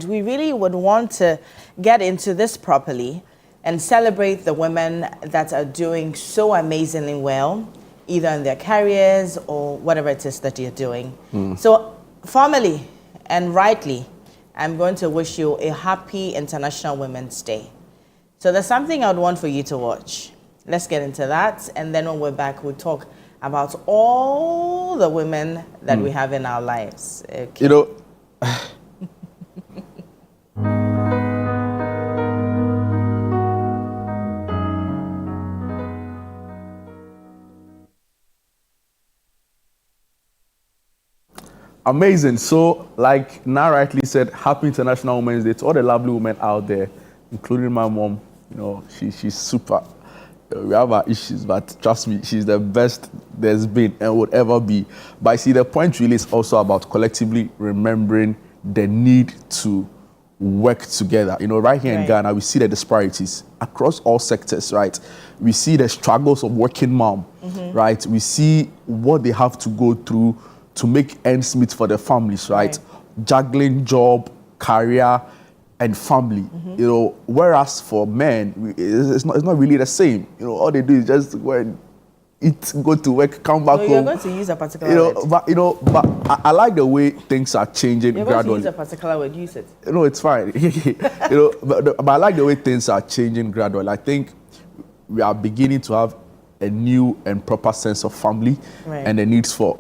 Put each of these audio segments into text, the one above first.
We really would want to get into this properly and celebrate the women that are doing so amazingly well, either in their careers or whatever it is that you're doing. So formally and rightly, I'm going to wish you a happy International Women's Day. So there's something I'd want for you to watch. Let's get into that, and then when we're back, we'll talk about all the women that we have in our lives. Okay. You know, amazing. So, like Nara rightly said, happy International Women's Day to all the lovely women out there, including my mom. You know, she's super. We have our issues, but trust me, she's the best there's been and would ever be. But I see the point really is also about collectively remembering the need to work together. You know, right here in Ghana, we see the disparities across all sectors, right? We see the struggles of working mom, right? We see what they have to go through to make ends meet for their families, right? Juggling job, career, and family, you know, whereas for men, it's not really the same. You know, all they do is just go and eat, go to work, come back home. You're going to use a particular word. But I like the way things are changing You're gradually. going to use a particular word, use it. No, it's fine. But I like the way things are changing gradually. I think we are beginning to have a new and proper sense of family and the need for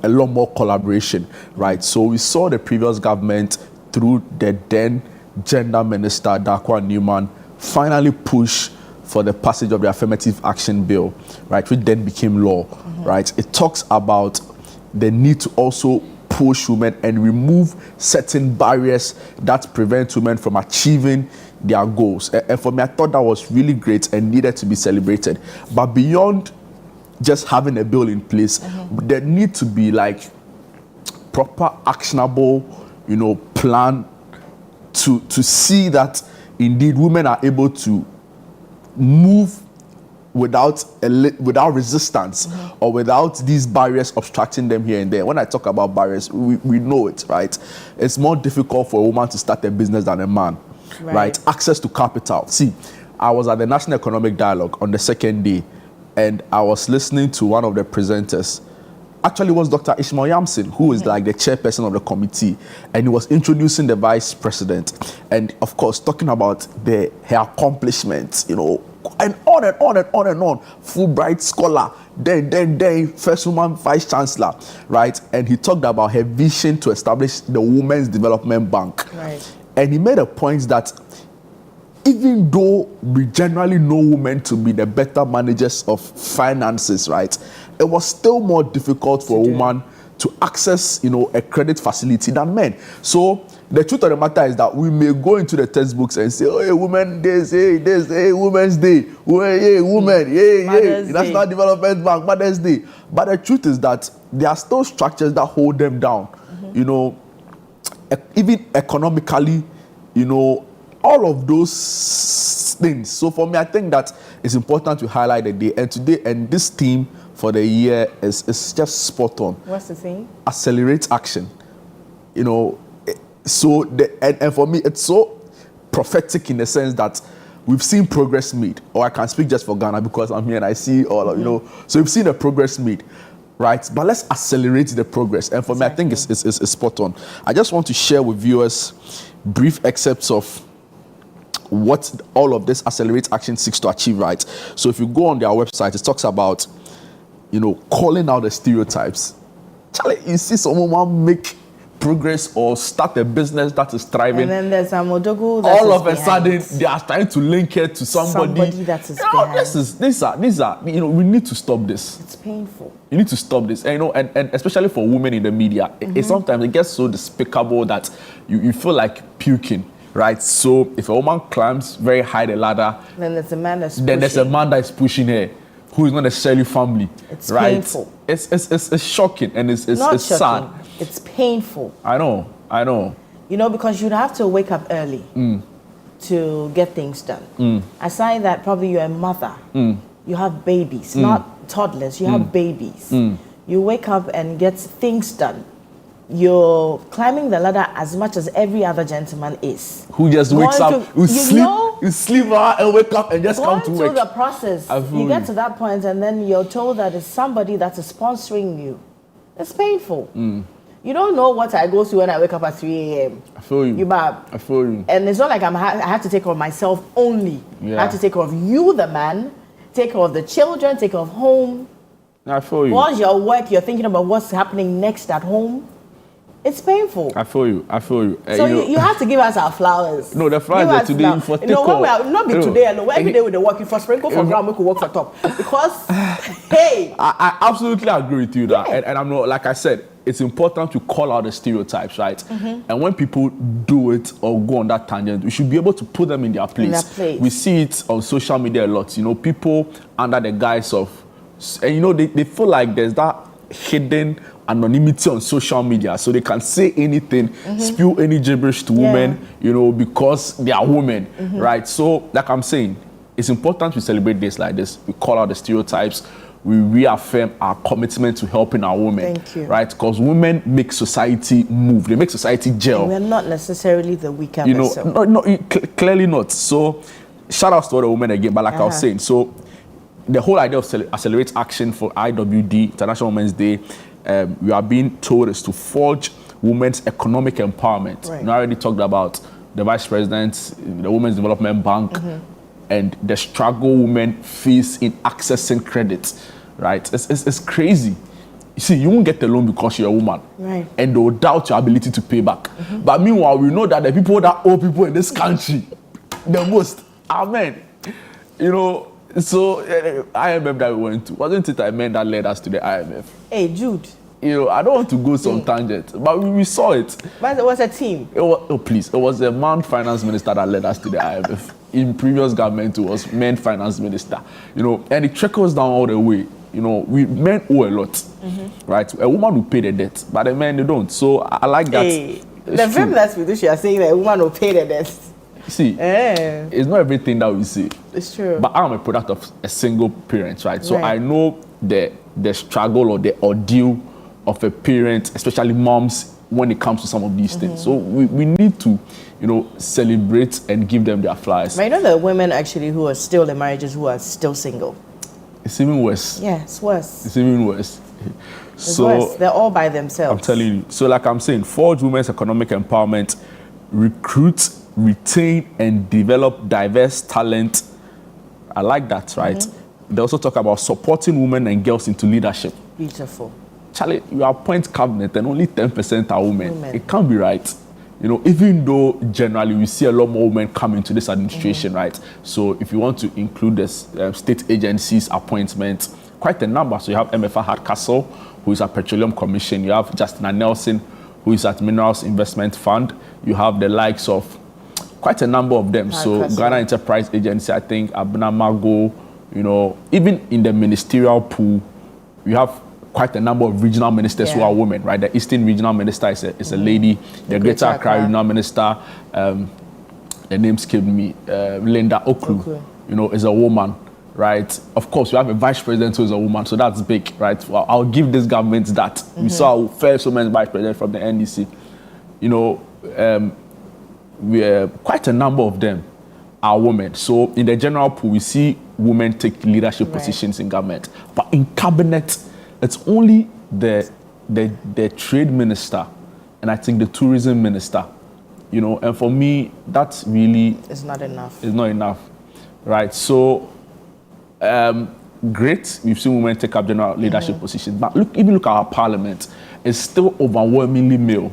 a lot more collaboration, right? So we saw the previous government through the then gender minister, Dakwa Newman, finally push for the passage of the affirmative action bill, right, which then became law, right? It talks about the need to also push women and remove certain barriers that prevent women from achieving their goals. And for me, I thought that was really great and needed to be celebrated. But beyond just having a bill in place, there need to be like proper actionable, you know, plan to see that indeed women are able to move without resistance or without these barriers obstructing them here and there. When I talk about barriers, we know it, right? It's more difficult for a woman to start a business than a man, right? Access to capital. See, I was at the National Economic Dialogue on the second day, and I was listening to one of the presenters. Actually, it was Dr. Ishmael Yamson, who is like the chairperson of the committee, and he was introducing the vice president, and of course talking about her accomplishments, you know, and on and on and on and on. Fulbright scholar, then first woman vice chancellor, right? And he talked about her vision to establish the Women's Development Bank, and he made a point that even though we generally know women to be the better managers of finances, right, it was still more difficult for a woman to access, you know, a credit facility than men. So the truth of the matter is that we may go into the textbooks and say, oh, hey, women this, hey, Women's Day, hey, women, hey, National Development Bank, Mother's Day. But the truth is that there are still structures that hold them down, you know, even economically, you know, all of those things. So for me, I think that it's important to highlight the day. And today, and this theme for the year is just spot on. What's the theme? Accelerate action. You know, so and for me, it's so prophetic in the sense that we've seen progress made. Or I can speak just for Ghana because I'm here and I see all of, you know. So we've seen the progress made, right? But let's accelerate the progress. And for me, I think it's spot on. I just want to share with viewers brief excerpts of what all of this accelerate action seeks to achieve, right? So if you go on their website, it talks about, you know, calling out the stereotypes. Charlie, you see someone make progress or start a business that is thriving, and then there's a modogu that all of a sudden they are trying to link it to somebody that is these are, you know, we need to stop this. It's painful. You need to stop this. And, you know, and especially for women in the media, sometimes it gets so despicable that you feel like puking. Right, so if a woman climbs very high the ladder, then there's a man that is pushing her, who is not necessarily family. It's painful. It's shocking and it's sad. It's painful. I know. You know, because you'd have to wake up early to get things done. Aside that, probably you're a mother. You have babies, not toddlers. You have babies. You wake up and get things done. you're climbing the ladder as much as every other gentleman is. Who just wakes up, you sleep and wake up and just come to work. Going through the process, you get to that point and then you're told that it's somebody that is sponsoring you. It's painful. You don't know what I go through when I wake up at 3 a.m. I feel you. I feel you. And it's not like I have to take care of myself only. Yeah. I have to take care of you, the man, take care of the children, take care of home. I feel you. Once you're at work, you're thinking about what's happening next at home. It's painful. I feel you. So you have to give us our flowers. No, the flowers are today for take off. Not be today alone. Every day with the working for sprinkle for ground, we could work for top. Because, hey. I absolutely agree with you that. And I'm not, like I said, it's important to call out the stereotypes, right? And when people do it or go on that tangent, we should be able to put them in their place. We see it on social media a lot. You know, people under the guise of, and you know, they feel like there's that hidden anonymity on social media, so they can say anything, spew any gibberish to women, you know, because they are women, right? So, like I'm saying, it's important to celebrate days like this. We call out the stereotypes. We reaffirm our commitment to helping our women, right? Because women make society move. They make society gel. And we're not necessarily the weaker vessel. No, clearly not. So, shout out to all the women again. But like I was saying, so the whole idea of accelerate action for IWD, International Women's Day, we are being told is to forge women's economic empowerment. Right. You know, I already talked about the Vice President, the Women's Development Bank, and the struggle women face in accessing credit. Right? It's crazy. You see, you won't get the loan because you're a woman. Right. And they'll doubt your ability to pay back. But meanwhile, we know that the people that owe people in this country, the most, amen. You know, so IMF that we went to, wasn't it a man that led us to the IMF? Hey, Jude. You know, I don't want to go some tangent, but we saw it. But it was a team. It was a man finance minister that led us to the IMF. In previous government, it was men finance minister. You know, and it trickles down all the way. You know, men owe a lot, right? A woman will pay the debt, but the men, they don't. So I like that. Hey, the feminist fiduciary are saying that a woman will pay the debt. See, it's not everything that we see. It's true. But I'm a product of a single parent, right? So I know the struggle or the ordeal of a parent, especially moms, when it comes to some of these things. So we need to, you know, celebrate and give them their flowers. But you know the women actually who are still in marriages who are still single. It's even worse. Yeah, it's worse. It's even worse. It's worse. They're all by themselves. I'm telling you. So like I'm saying, forge women's economic empowerment, recruit, retain, and develop diverse talent. I like that, right? They also talk about supporting women and girls into leadership. Beautiful. Charlie, you appoint cabinet and only 10% are women. It can't be right. You know, even though generally we see a lot more women come into this administration, right? So if you want to include the state agencies appointments, quite a number. So you have MFA Hardcastle, who is at Petroleum Commission. You have Justina Nelson, who is at Minerals Investment Fund. You have the likes of quite a number of them. So Ghana Enterprise Agency, I think, Abna Mago, you know, even in the ministerial pool, you have quite a number of regional ministers who are women, right? The Eastern Regional Minister is a lady. The Greater Accra Regional Minister, the name escaped me, Linda Oklu, you know, is a woman, right? Of course, we have a Vice President who is a woman, so that's big, right? Well, I'll give this government that. We saw our first women's Vice President from the NDC. You know, quite a number of them are women. So in the general pool, we see women take leadership positions in government. But in cabinet, it's only the trade minister and I think the tourism minister, you know, and for me, that's really... It's not enough. It's not enough, right? So, great, we've seen women take up general leadership positions, but even look at our parliament, it's still overwhelmingly male.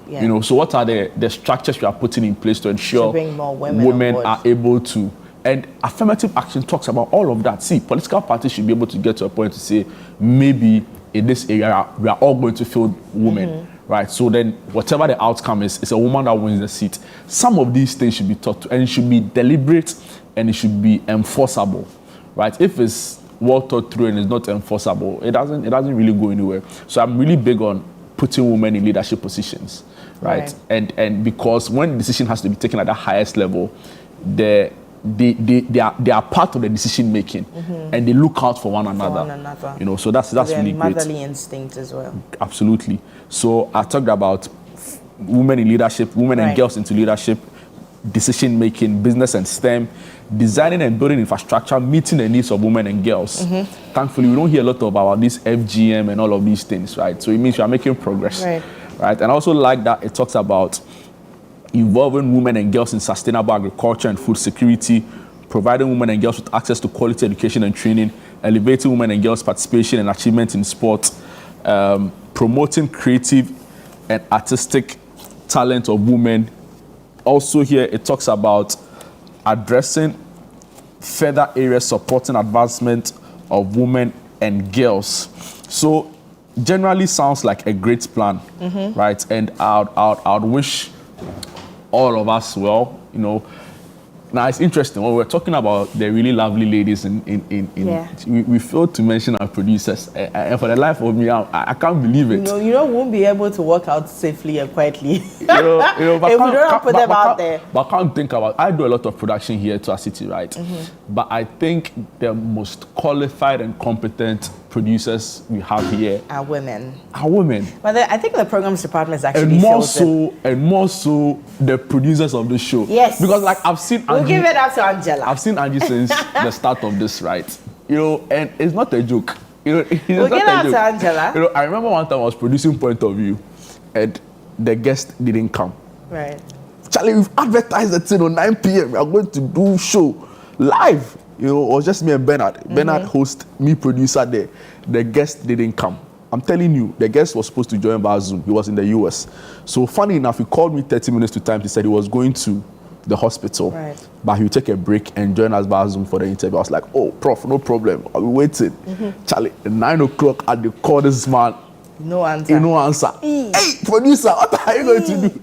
You know, so what are the structures we are putting in place to ensure to bring more women are able to... And affirmative action talks about all of that. See, political parties should be able to get to a point to say, maybe in this area, we are all going to fill women, right? So then whatever the outcome is, it's a woman that wins the seat. Some of these things should be taught to, and it should be deliberate and it should be enforceable, right? If it's well thought through and it's not enforceable, it doesn't really go anywhere. So I'm really big on putting women in leadership positions, right? And because when the decision has to be taken at the highest level, they are part of the decision making, and they look out for one another. You know, so that's really great. Motherly instinct as well. Absolutely. So I talked about women in leadership, women and girls into leadership, decision making, business and STEM, designing and building infrastructure, meeting the needs of women and girls. Thankfully, we don't hear a lot about this FGM and all of these things, right? So it means we are making progress, right? And I also like that it talks about involving women and girls in sustainable agriculture and food security, providing women and girls with access to quality education and training, elevating women and girls' participation and achievement in sport, promoting creative and artistic talent of women. Also here, it talks about addressing further areas supporting advancement of women and girls. So generally sounds like a great plan, right? And I'd wish all of us well, you know. Now it's interesting when we're talking about the really lovely ladies we failed to mention our producers, and for the life of me, I can't believe it. You won't be able to work out safely and quietly. But if we don't put them out there. But I can't think about. I do a lot of production here at our city, right? But I think the most qualified and competent producers we have here are women. But I think the programs department is actually and more so the producers of the show. Yes. Because like I've seen Angie, we'll give it up to Angela. I've seen Angie since the start of this, right? You know, and it's not a joke. You know, it's we'll not give it up to Angela. You know, I remember one time I was producing Point of View, and the guest didn't come. Right. Charlie, we've advertised the thing on 9 p.m. We are going to do show live. You know, it was just me and Bernard. Bernard host, me producer there. The guest didn't come. I'm telling you, the guest was supposed to join by Zoom. He was in the US. So funny enough, he called me 30 minutes to time. He said he was going to the hospital, but he would take a break and join us by Zoom for the interview. I was like, oh, prof, no problem. I'll be waiting. Charlie, at 9 o'clock, I call this man. No answer. No answer. Hey, producer, what are you going to do?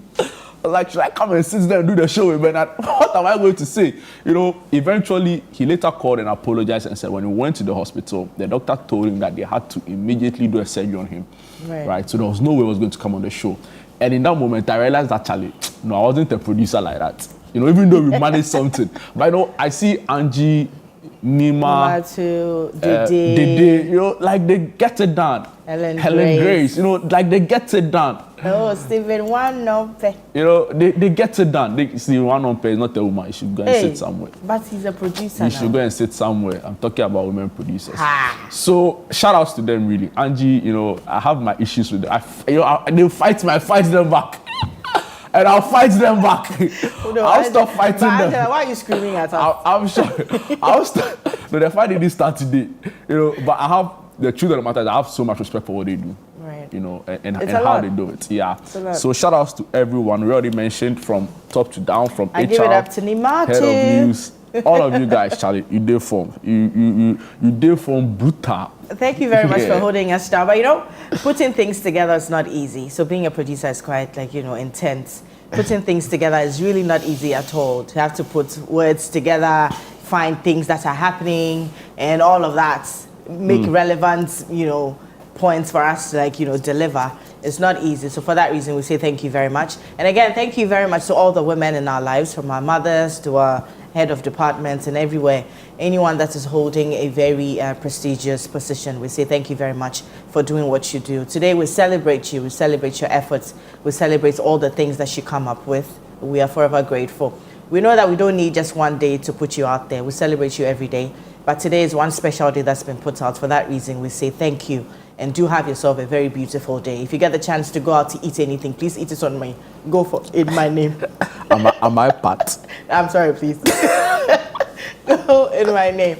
Like, should I come and sit there and do the show with Bernard? What am I going to say? You know, eventually, he later called and apologized and said when he went to the hospital, the doctor told him that they had to immediately do a surgery on him. Right? So there was no way he was going to come on the show. And in that moment, I realized that, Charlie, no, I wasn't a producer like that. You know, even though we managed something. But I know, I see Angie, Nima, Dede, you know, like they get it done. Helen Grace, you know, like they get it done. Oh, Stephen Wanompe. You know, they get it done. Stephen Wanompe is not a woman. He should go and sit somewhere. But he's a producer. He should go and sit somewhere. I'm talking about women producers. So shout outs to them, really. Angie, you know, I have my issues with them. They fight me, I fight them back. And I'll fight them back. I'll stop fighting them. Why are you screaming at us? I'm sorry. I'll stop. No, the fight didn't start today. You know, but I have the truth of the matter is I have so much respect for what they do. You know, and how they do it. Yeah. So shout outs to everyone. We already mentioned from top to down, from HR, give it up to Nima, head of news, all of you guys, Charlie. You did form. You did form brutal. Thank you very much for holding us down. But you know, putting things together is not easy. So being a producer is quite intense. Putting things together is really not easy at all. To have to put words together, find things that are happening, and all of that, make relevant, points for us to deliver. It's not easy. So for that reason, we say thank you very much. And again, thank you very much to all the women in our lives, from our mothers to our head of departments and everywhere. Anyone that is holding a very prestigious position, we say thank you very much for doing what you do. Today, we celebrate you. We celebrate your efforts. We celebrate all the things that you come up with. We are forever grateful. We know that we don't need just one day to put you out there. We celebrate you every day. But today is one special day that's been put out. For that reason, we say thank you. And do have yourself a very beautiful day. If you get the chance to go out to eat anything, please eat it on my, go for in my name. Am I part? I'm sorry, please. Go in my name.